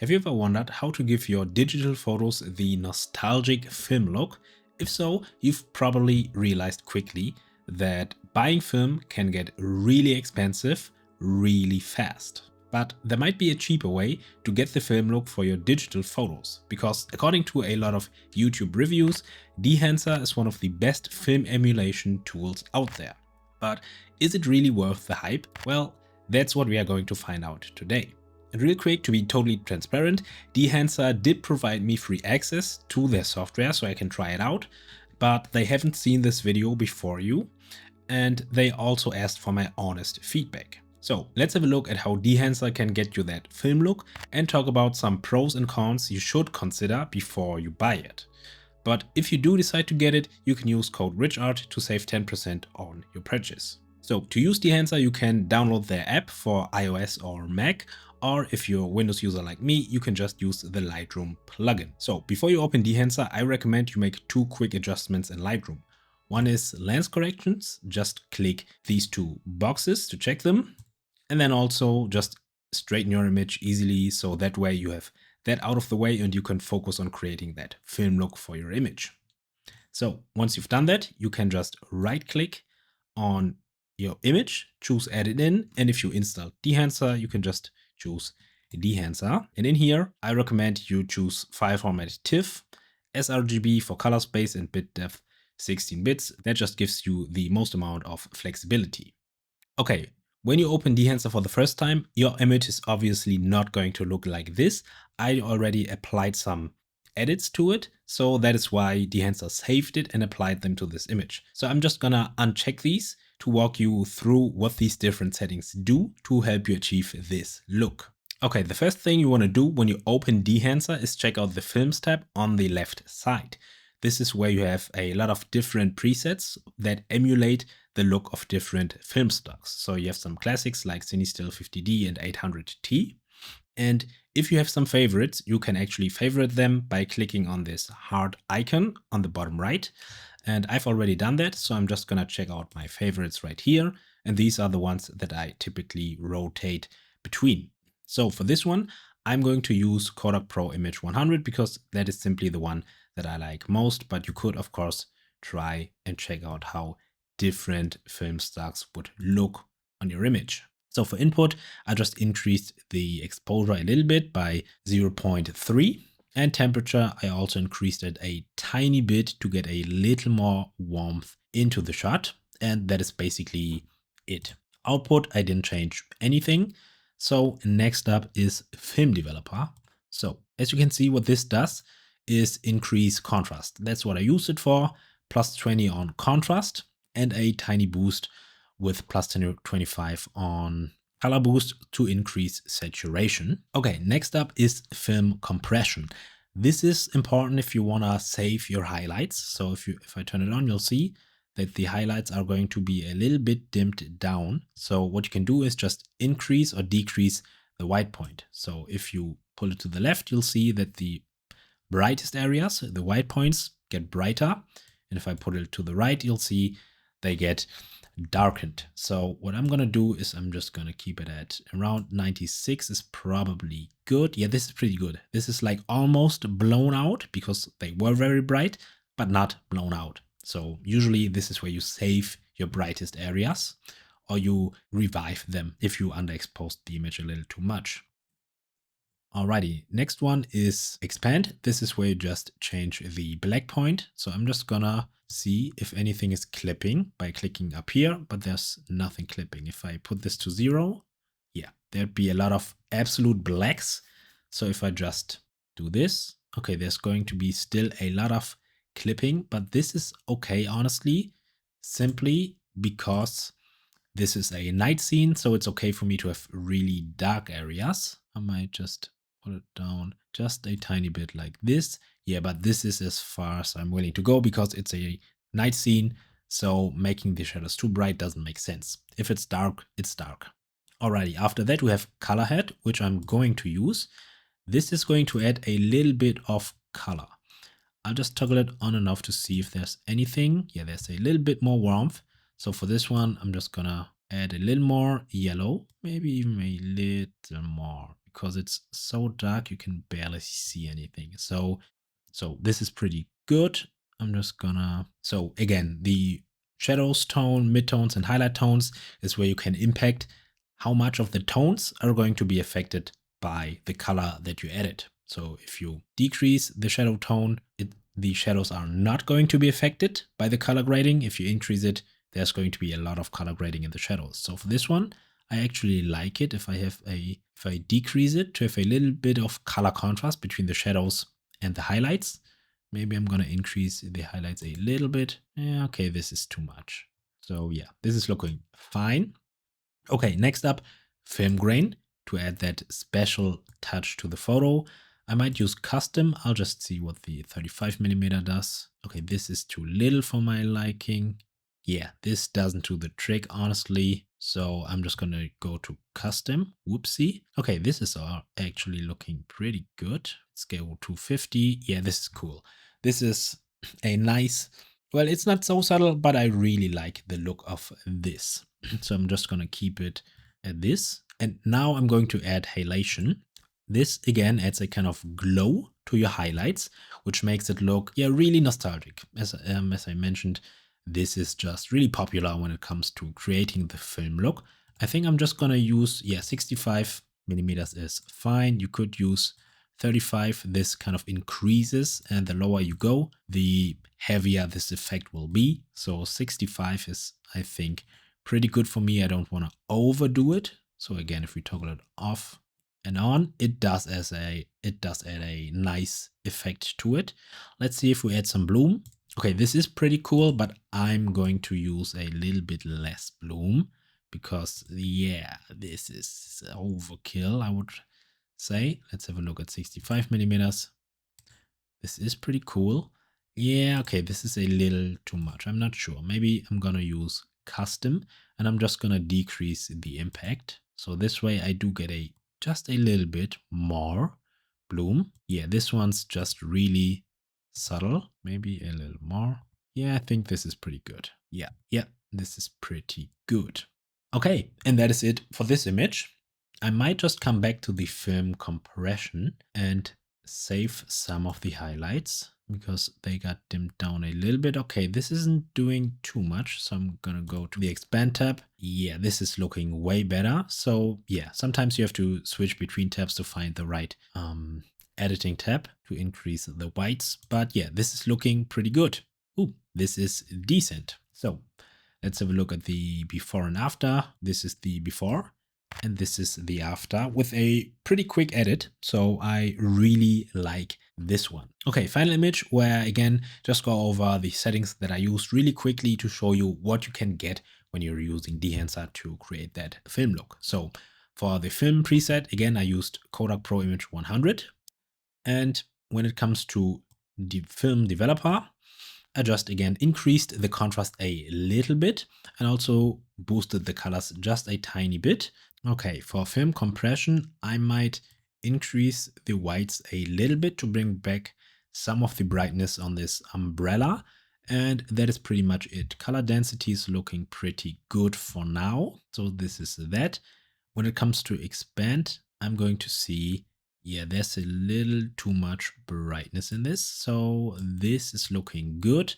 Have you ever wondered how to give your digital photos the nostalgic film look? If so, you've probably realized quickly that buying film can get really expensive really fast. But there might be a cheaper way to get the film look for your digital photos, because according to a lot of YouTube reviews, Dehancer is one of the best film emulation tools out there. But is it really worth the hype? Well, that's what we are going to find out today. And real quick, to be totally transparent, Dehancer did provide me free access to their software so I can try it out, but they haven't seen this video before you, and they also asked for my honest feedback. So let's have a look at how Dehancer can get you that film look and talk about some pros and cons you should consider before you buy it. But if you do decide to get it, you can use code RICHART to save 10% on your purchase. So to use Dehancer, you can download their app for iOS or Mac, or if you're a Windows user like me, you can just use the Lightroom plugin. So before you open Dehancer, I recommend you make two quick adjustments in Lightroom. One is lens corrections. Just click these two boxes to check them. And then also just straighten your image easily, so that way you have that out of the way and you can focus on creating that film look for your image. So once you've done that, you can just right click on your image, choose edit in, and if you install Dehancer, you can just choose Dehancer. And in here, I recommend you choose file format TIFF, sRGB for color space, and bit depth 16 bits. That just gives you the most amount of flexibility. Okay, when you open Dehancer for the first time, your image is obviously not going to look like this. I already applied some edits to it, so that is why Dehancer saved it and applied them to this image. So I'm just gonna uncheck these to walk you through what these different settings do to help you achieve this look. Okay, the first thing you want to do when you open Dehancer is check out the Films tab on the left side. This is where you have a lot of different presets that emulate the look of different film stocks. So you have some classics like CineStill 50D and 800T. And if you have some favorites, you can actually favorite them by clicking on this heart icon on the bottom right. And I've already done that, so I'm just gonna check out my favorites right here. And these are the ones that I typically rotate between. So for this one, I'm going to use Kodak Pro Image 100 because that is simply the one that I like most, but you could of course try and check out how different film stocks would look on your image. So for input, I just increased the exposure a little bit by 0.3, and temperature I also increased it a tiny bit to get a little more warmth into the shot, and that is basically it. Output, I didn't change anything. So next up is Film Developer. So as you can see, what this does is increase contrast. That's what I use it for, plus 20 on contrast and a tiny boost with plus 25 on color boost to increase saturation. Okay, next up is film compression. This is important if you want to save your highlights. So if I turn it on, you'll see that the highlights are going to be a little bit dimmed down. So what you can do is just increase or decrease the white point. So if you pull it to the left, you'll see that the brightest areas, the white points, get brighter. And if I put it to the right, you'll see they get darkened. So what I'm gonna do is I'm just gonna keep it at around 96 is probably good. Yeah, this is pretty good. This is like almost blown out because they were very bright, but not blown out. So usually this is where you save your brightest areas or you revive them if you underexposed the image a little too much. Alrighty, next one is expand. This is where you just change the black point. So I'm just gonna see if anything is clipping by clicking up here, but there's nothing clipping. If I put this to 0, yeah, there'd be a lot of absolute blacks. So if I just do this, okay, there's going to be still a lot of clipping, but this is okay, honestly, simply because this is a night scene. So it's okay for me to have really dark areas. I might just pull it down just a tiny bit like this. Yeah, but this is as far as I'm willing to go because it's a night scene. So making the shadows too bright doesn't make sense. If it's dark, it's dark. Alrighty, after that we have color head, which I'm going to use. This is going to add a little bit of color. I'll just toggle it on and off to see if there's anything. Yeah, there's a little bit more warmth. So for this one, I'm just gonna add a little more yellow, maybe even a little more, because it's so dark you can barely see anything. So this is pretty good. I'm just gonna, so again, the shadows tone, midtones, and highlight tones is where you can impact how much of the tones are going to be affected by the color that you edit. So if you decrease the shadow tone, the shadows are not going to be affected by the color grading. If you increase it, there's going to be a lot of color grading in the shadows. So for this one, I actually like it if I decrease it to have a little bit of color contrast between the shadows and the highlights. Maybe I'm gonna increase the highlights a little bit. Yeah, okay, this is too much. So yeah, this is looking fine. Okay, next up, film grain. To add that special touch to the photo, I might use custom. I'll just see what the 35mm does. Okay, this is too little for my liking. Yeah, this doesn't do the trick, honestly. So I'm just gonna go to custom. Whoopsie. Okay, this is actually looking pretty good. Scale 250. Yeah, this is cool. This is a nice, well, it's not so subtle, but I really like the look of this. So I'm just gonna keep it at this. And now I'm going to add halation. This again adds a kind of glow to your highlights, which makes it look, yeah, really nostalgic. As I mentioned, this is just really popular when it comes to creating the film look. I think I'm just gonna use, yeah, 65mm is fine. You could use 35. This kind of increases, and the lower you go, the heavier this effect will be. So 65 is, I think, pretty good for me. I don't want to overdo it. So again, if we toggle it off and on, it does add a nice effect to it. Let's see if we add some bloom. Okay, this is pretty cool, but I'm going to use a little bit less bloom because, yeah, this is overkill, I would say. Let's have a look at 65mm. This is pretty cool. Yeah, okay, this is a little too much. I'm not sure. Maybe I'm gonna use custom and I'm just gonna decrease the impact. So this way I do get just a little bit more bloom. Yeah, this one's just really subtle. Maybe a little more. Yeah, I think this is pretty good. Yeah, this is pretty good. Okay, and that is it for this image. I might just come back to the film compression and save some of the highlights because they got dimmed down a little bit. Okay, this isn't doing too much, so I'm gonna go to the expand tab. Yeah, this is looking way better. So yeah, sometimes you have to switch between tabs to find the right editing tab to increase the whites. But yeah, this is looking pretty good. Ooh, this is decent. So let's have a look at the before and after. This is the before. And this is the after with a pretty quick edit. So I really like this one. Okay, final image where again, just go over the settings that I used really quickly to show you what you can get when you're using Dehancer to create that film look. So for the film preset, again, I used Kodak Pro Image 100. And when it comes to the film developer, I just again increased the contrast a little bit and also boosted the colors just a tiny bit. Okay, for film compression, I might increase the whites a little bit to bring back some of the brightness on this umbrella. And that is pretty much it. Color density is looking pretty good for now. So this is that. When it comes to expand, I'm going to see, yeah, there's a little too much brightness in this. So this is looking good.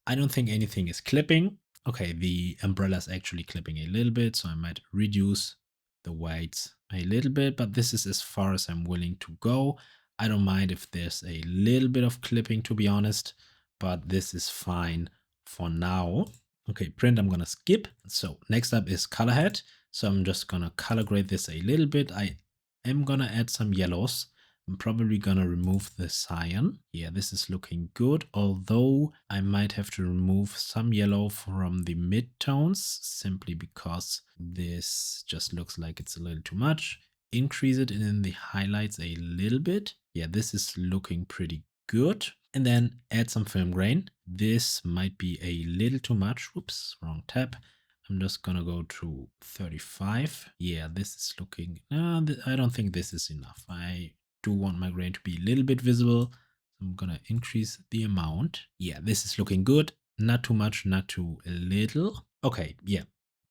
I don't think anything is clipping. Okay, the umbrella is actually clipping a little bit, so I might reduce the whites a little bit, but this is as far as I'm willing to go. I don't mind if there's a little bit of clipping, to be honest, but this is fine for now. Okay, print I'm gonna skip. So next up is color head. So I'm just gonna color grade this a little bit. I am gonna add some yellows. I'm probably gonna remove the cyan. Yeah, this is looking good, although I might have to remove some yellow from the midtones simply because this just looks like it's a little too much. Increase it in the highlights a little bit. Yeah, this is looking pretty good. And then add some film grain. This might be a little too much. Whoops, wrong tab. I'm just gonna go to 35. Yeah, this is looking, I don't think this is enough. I do want my grain to be a little bit visible. I'm gonna increase the amount. Yeah, this is looking good. Not too much, not too little. Okay, yeah,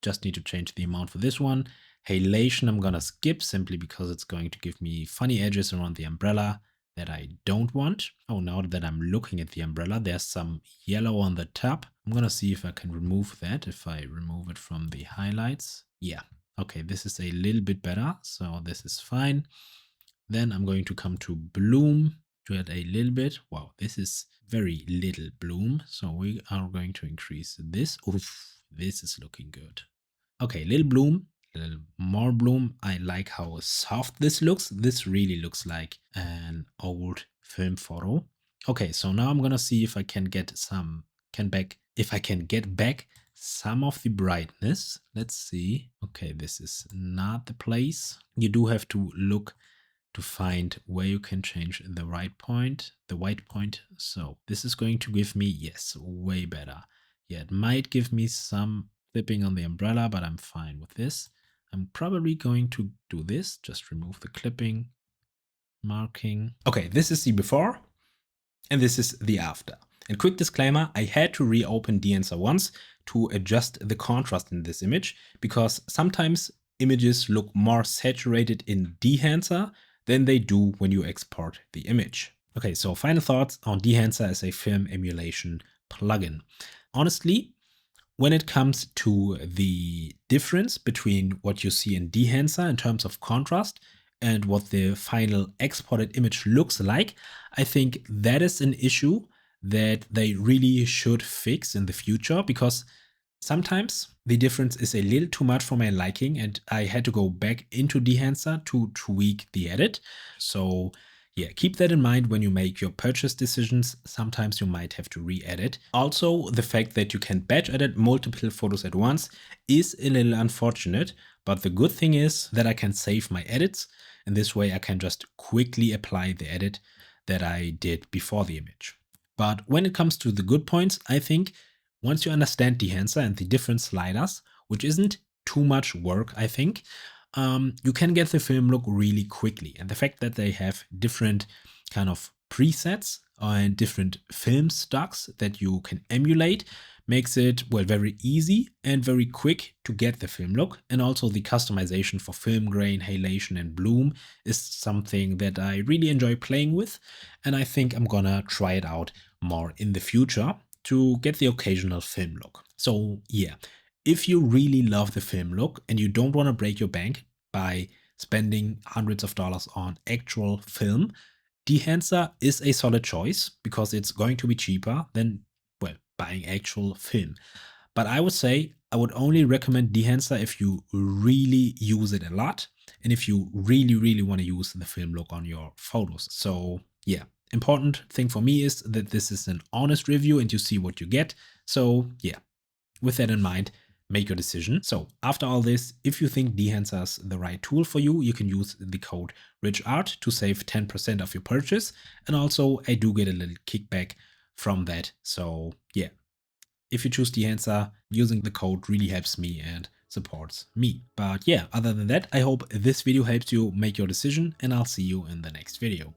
just need to change the amount for this one. Halation I'm gonna skip simply because it's going to give me funny edges around the umbrella that I don't want. Oh, now that I'm looking at the umbrella, there's some yellow on the top. I'm gonna see if I can remove that, if I remove it from the highlights. Yeah, okay, this is a little bit better, so this is fine. Then I'm going to come to bloom to add a little bit. Wow, this is very little bloom, so we are going to increase this. Oof, this is looking good. Okay, little bloom, a little more bloom. I like how soft this looks. This really looks like an old film photo. Okay, so now I'm gonna see if I can get if I can get back some of the brightness. Let's see. Okay, this is not the place. You do have to look to find where you can change the white point. So this is going to give me, yes, way better. Yeah, it might give me some clipping on the umbrella, but I'm fine with this. I'm probably going to do this, just remove the clipping, marking. Okay, this is the before and this is the after. And quick disclaimer, I had to reopen Dehancer once to adjust the contrast in this image because sometimes images look more saturated in Dehancer than they do when you export the image. Okay, so final thoughts on Dehancer as a film emulation plugin. Honestly, when it comes to the difference between what you see in Dehancer in terms of contrast and what the final exported image looks like, I think that is an issue that they really should fix in the future, because sometimes the difference is a little too much for my liking and I had to go back into Dehancer to tweak the edit. So yeah, keep that in mind when you make your purchase decisions. Sometimes you might have to re-edit. Also, the fact that you can batch edit multiple photos at once is a little unfortunate, but the good thing is that I can save my edits, and this way I can just quickly apply the edit that I did before the image. But when it comes to the good points, I think once you understand Dehancer and the different sliders, which isn't too much work, I think, you can get the film look really quickly. And the fact that they have different kind of presets and different film stocks that you can emulate makes it, well, very easy and very quick to get the film look. And also the customization for film grain, halation, and bloom is something that I really enjoy playing with. And I think I'm gonna try it out more in the future to get the occasional film look. So yeah, if you really love the film look and you don't want to break your bank by spending hundreds of dollars on actual film, Dehancer is a solid choice because it's going to be cheaper than, well, buying actual film. But I would say I would only recommend Dehancer if you really use it a lot and if you really want to use the film look on your photos. So yeah, important thing for me is that this is an honest review and you see what you get. So yeah, with that in mind, make your decision. So after all this, if you think Dehancer is the right tool for you, you can use the code RichArt to save 10% of your purchase. And also I do get a little kickback from that. So yeah, if you choose Dehancer, using the code really helps me and supports me. But yeah, other than that, I hope this video helps you make your decision and I'll see you in the next video.